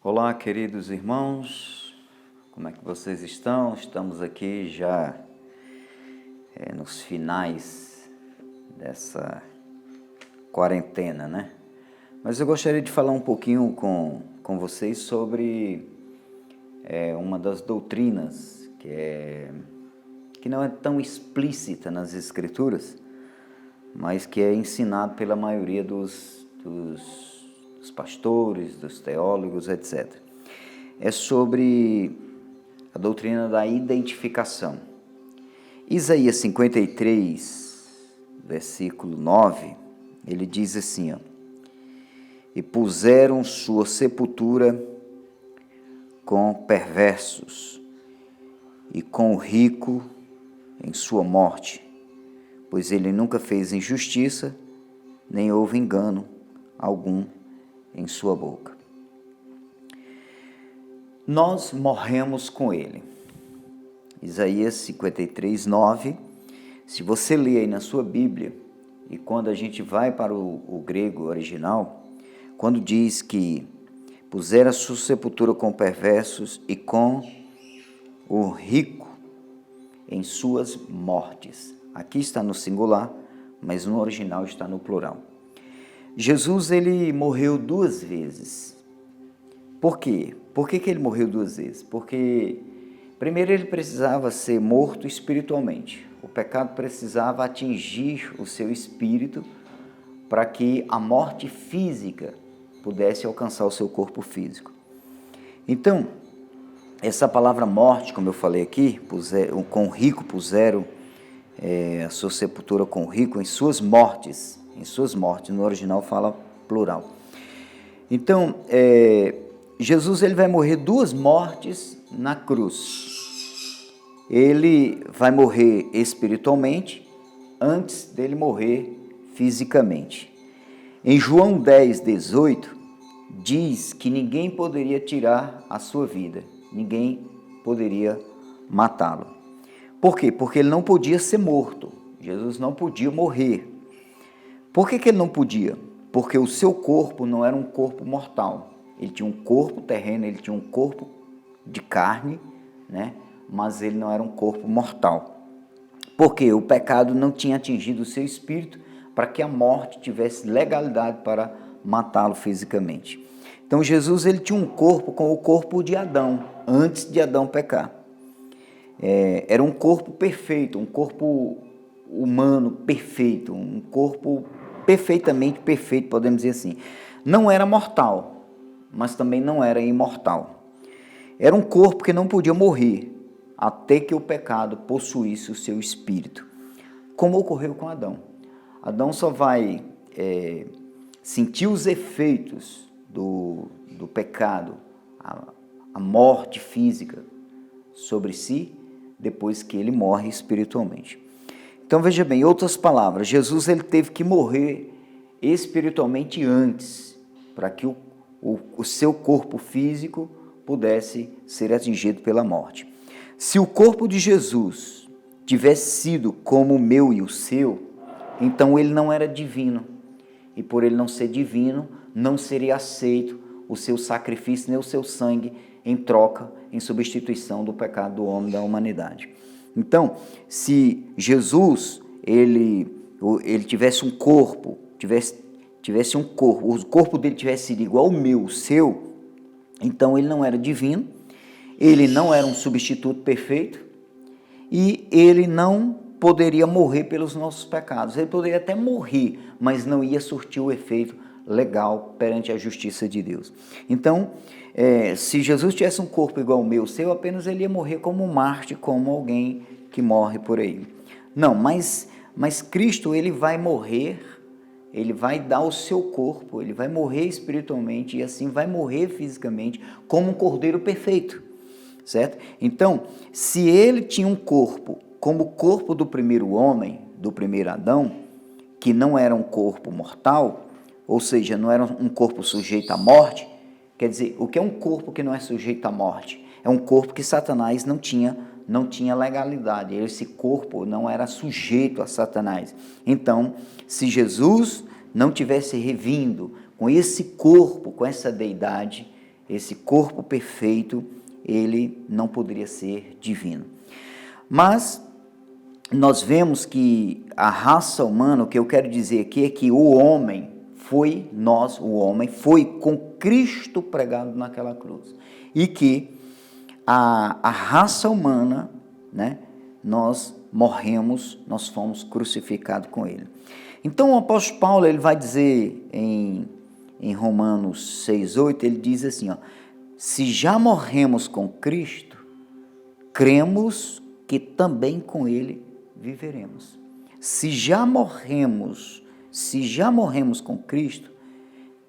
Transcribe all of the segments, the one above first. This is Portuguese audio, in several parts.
Olá, queridos irmãos, como é que vocês estão? Estamos aqui já nos finais dessa quarentena, né? Mas eu gostaria de falar um pouquinho com vocês sobre uma das doutrinas que não é tão explícita nas Escrituras, mas que é ensinado pela maioria dos pastores, dos teólogos, etc. É sobre a doutrina da identificação. Isaías 53, versículo 9, ele diz assim, e puseram sua sepultura com perversos e com o rico em sua morte, pois ele nunca fez injustiça, nem houve engano algum em sua boca. Nós morremos com ele. Isaías 53, 9. Se você ler aí na sua Bíblia, e quando a gente vai para o grego original, quando diz que puseram a sua sepultura com perversos e com o rico em suas mortes. Aqui está no singular, mas no original está no plural. Jesus, ele morreu duas vezes. Por quê? Por que ele morreu duas vezes? Porque, primeiro, ele precisava ser morto espiritualmente. O pecado precisava atingir o seu espírito para que a morte física pudesse alcançar o seu corpo físico. Então, essa palavra morte, como eu falei aqui, com o rico puseram a sua sepultura com o rico em suas mortes, no original fala plural. Então, Jesus ele vai morrer duas mortes na cruz. Ele vai morrer espiritualmente antes dele morrer fisicamente. Em João 10, 18, diz que ninguém poderia tirar a sua vida, ninguém poderia matá-lo. Por quê? Porque ele não podia ser morto, Jesus não podia morrer. Por que ele não podia? Porque o seu corpo não era um corpo mortal. Ele tinha um corpo terreno, ele tinha um corpo de carne, né? Mas ele não era um corpo mortal. Porque o pecado não tinha atingido o seu espírito para que a morte tivesse legalidade para matá-lo fisicamente. Então Jesus ele tinha um corpo com o corpo de Adão, antes de Adão pecar. Era um corpo perfeito, um corpo humano perfeito, um corpo perfeitamente perfeito, podemos dizer assim. Não era mortal, mas também não era imortal. Era um corpo que não podia morrer, até que o pecado possuísse o seu espírito, como ocorreu com Adão. Adão só vai sentir os efeitos do pecado, a morte física sobre si, depois que ele morre espiritualmente. Então veja bem, em outras palavras, Jesus ele teve que morrer espiritualmente antes, para que o seu corpo físico pudesse ser atingido pela morte. Se o corpo de Jesus tivesse sido como o meu e o seu, então ele não era divino. E por ele não ser divino, não seria aceito o seu sacrifício nem o seu sangue em troca, em substituição do pecado do homem e da humanidade. Então, se Jesus ele tivesse um corpo, o corpo dele tivesse sido igual ao meu, o seu, então ele não era divino, ele não era um substituto perfeito e ele não poderia morrer pelos nossos pecados. Ele poderia até morrer, mas não ia surtir o efeito legal perante a justiça de Deus. Então, se Jesus tivesse um corpo igual ao meu, o seu, apenas ele ia morrer como um mártir, como alguém que morre por aí. Não, mas Cristo, ele vai morrer, ele vai dar o seu corpo, ele vai morrer espiritualmente e assim vai morrer fisicamente como um cordeiro perfeito, certo? Então, se ele tinha um corpo como o corpo do primeiro homem, do primeiro Adão, que não era um corpo mortal, ou seja, não era um corpo sujeito à morte. Quer dizer, o que é um corpo que não é sujeito à morte? É um corpo que Satanás não tinha legalidade, esse corpo não era sujeito a Satanás. Então, se Jesus não tivesse revindo com esse corpo, com essa deidade, esse corpo perfeito, ele não poderia ser divino. Mas nós vemos que a raça humana, o que eu quero dizer aqui é que o homem foi com Cristo pregado naquela cruz. E que a raça humana, né, nós morremos, nós fomos crucificados com ele. Então o apóstolo Paulo, ele vai dizer em Romanos 6:8, ele diz assim, ó, se já morremos com Cristo, cremos que também com ele viveremos. Se já morremos com Cristo,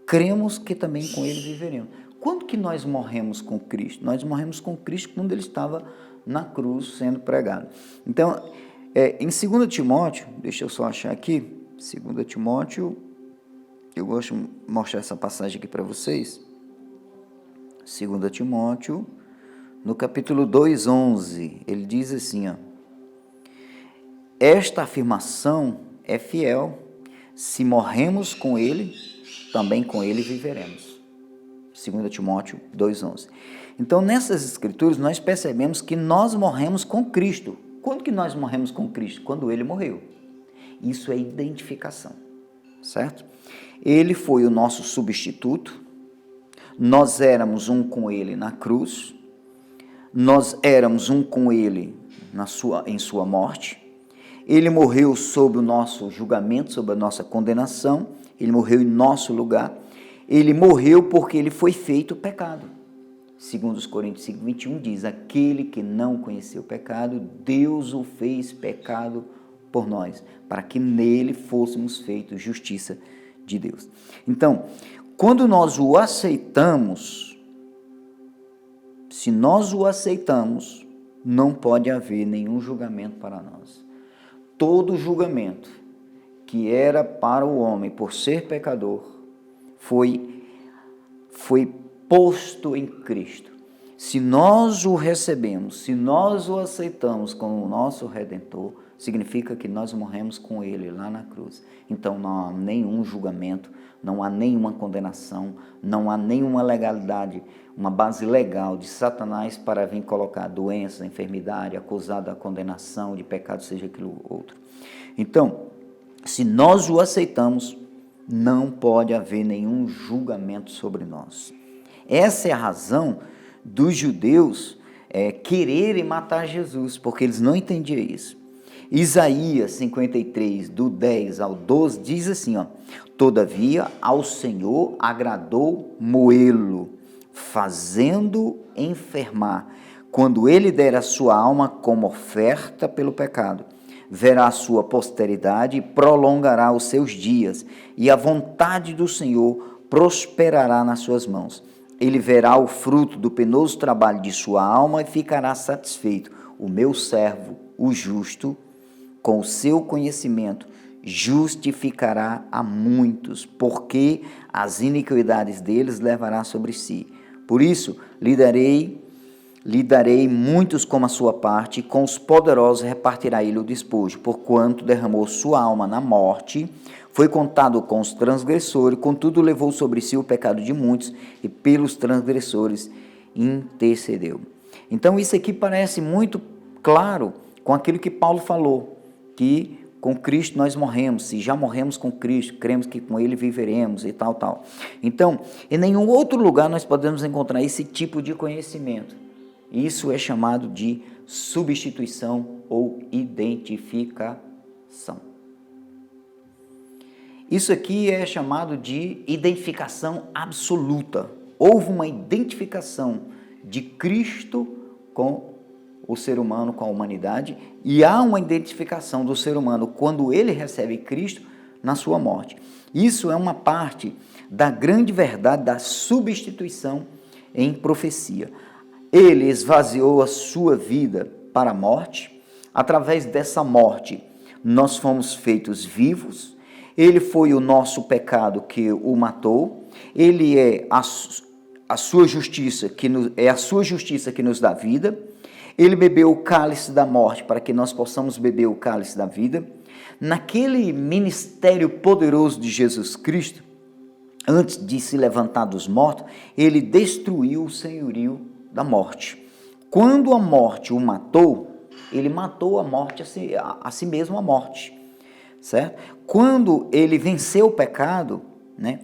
cremos que também com ele viveremos. Quando que nós morremos com Cristo? Nós morremos com Cristo quando ele estava na cruz sendo pregado. Então, em 2 Timóteo, deixa eu só achar aqui, 2 Timóteo, eu gosto de mostrar essa passagem aqui para vocês. 2 Timóteo, no capítulo 2:11, ele diz assim, ó, esta afirmação é fiel, se morremos com ele, também com ele viveremos. 2 Timóteo 2:11. Então, nessas escrituras, nós percebemos que nós morremos com Cristo. Quando que nós morremos com Cristo? Quando ele morreu. Isso é identificação, certo? Ele foi o nosso substituto, nós éramos um com ele na cruz, nós éramos um com ele em sua morte, ele morreu sob o nosso julgamento, sob a nossa condenação, ele morreu em nosso lugar, ele morreu porque ele foi feito pecado. Segundo os Coríntios 5:21 diz, aquele que não conheceu o pecado, Deus o fez pecado por nós, para que nele fôssemos feitos justiça de Deus. Então, quando nós o aceitamos, se nós o aceitamos, não pode haver nenhum julgamento para nós. Todo julgamento que era para o homem por ser pecador foi posto em Cristo. Se nós o recebemos, se nós o aceitamos como o nosso Redentor, significa que nós morremos com ele lá na cruz. Então não há nenhum julgamento, não há nenhuma condenação, não há nenhuma legalidade, uma base legal de Satanás para vir colocar doença, enfermidade, acusar da condenação, de pecado, seja aquilo outro. Então, se nós o aceitamos, não pode haver nenhum julgamento sobre nós. Essa é a razão dos judeus quererem matar Jesus, porque eles não entendiam isso. Isaías 53, do 10 ao 12, diz assim, ó, todavia ao Senhor agradou moê-lo, fazendo enfermar. Quando ele der a sua alma como oferta pelo pecado, verá a sua posteridade e prolongará os seus dias, e a vontade do Senhor prosperará nas suas mãos. Ele verá o fruto do penoso trabalho de sua alma e ficará satisfeito. O meu servo, o justo, com o seu conhecimento, justificará a muitos, porque as iniquidades deles levará sobre si. Por isso, lhe darei muitos como a sua parte, e com os poderosos repartirá ele o despojo, porquanto derramou sua alma na morte, foi contado com os transgressores, contudo levou sobre si o pecado de muitos, e pelos transgressores intercedeu. Então isso aqui parece muito claro com aquilo que Paulo falou, que com Cristo nós morremos, se já morremos com Cristo, cremos que com ele viveremos e tal. Então, em nenhum outro lugar nós podemos encontrar esse tipo de conhecimento. Isso é chamado de substituição ou identificação. Isso aqui é chamado de identificação absoluta. Houve uma identificação de Cristo com o ser humano, com a humanidade, e há uma identificação do ser humano quando ele recebe Cristo na sua morte. Isso é uma parte da grande verdade da substituição em profecia. Ele esvaziou a sua vida para a morte. Através dessa morte, nós fomos feitos vivos. Ele foi o nosso pecado que o matou. Ele é a sua justiça que nos dá vida. Ele bebeu o cálice da morte para que nós possamos beber o cálice da vida. Naquele ministério poderoso de Jesus Cristo, antes de se levantar dos mortos, ele destruiu o senhorio da morte. Quando a morte o matou, ele matou a morte a si mesmo, a morte, certo? Quando ele venceu o pecado, né?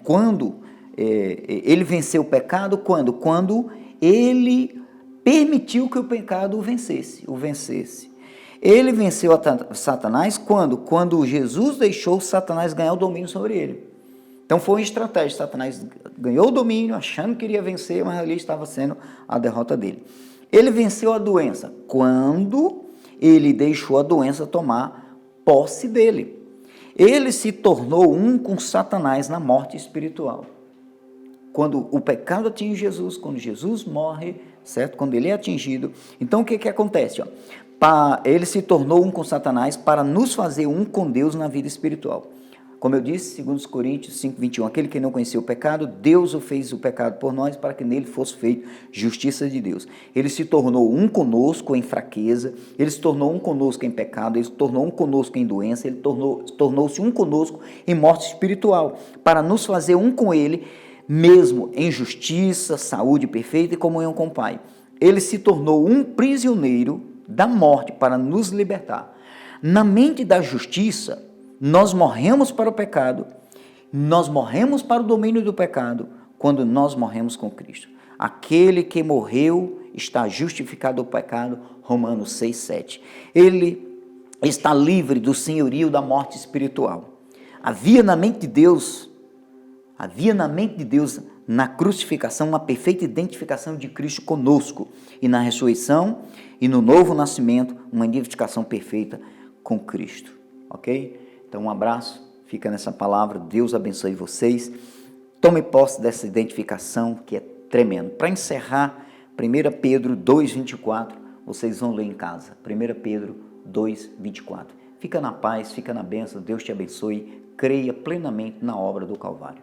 Ele venceu o pecado, quando ele permitiu que o pecado o vencesse. Ele venceu a Satanás quando Jesus deixou Satanás ganhar o domínio sobre ele. Então foi uma estratégia. Satanás ganhou o domínio, achando que iria vencer, mas ali estava sendo a derrota dele. Ele venceu a doença quando ele deixou a doença tomar posse dele. Ele se tornou um com Satanás na morte espiritual. Quando o pecado atinge Jesus, quando Jesus morre, certo? Quando ele é atingido, então o que acontece? Ele se tornou um com Satanás para nos fazer um com Deus na vida espiritual. Como eu disse, segundo Coríntios 5:21, aquele que não conhecia o pecado, Deus o fez o pecado por nós, para que nele fosse feito justiça de Deus. Ele se tornou um conosco em fraqueza, ele se tornou um conosco em pecado, ele se tornou um conosco em doença, ele tornou-se um conosco em morte espiritual, para nos fazer um com ele, mesmo em justiça, saúde perfeita e comunhão com o Pai. Ele se tornou um prisioneiro da morte para nos libertar. Na mente da justiça, nós morremos para o pecado, nós morremos para o domínio do pecado, quando nós morremos com Cristo. Aquele que morreu está justificado do pecado, Romanos 6:7. Ele está livre do senhorio da morte espiritual. Havia na mente de Deus, na crucificação, uma perfeita identificação de Cristo conosco, e na ressurreição e no novo nascimento, uma identificação perfeita com Cristo, ok? Então um abraço, fica nessa palavra, Deus abençoe vocês, tome posse dessa identificação que é tremendo. Para encerrar, 1 Pedro 2:24, vocês vão ler em casa, 1 Pedro 2:24. Fica na paz, fica na bênção, Deus te abençoe, creia plenamente na obra do Calvário.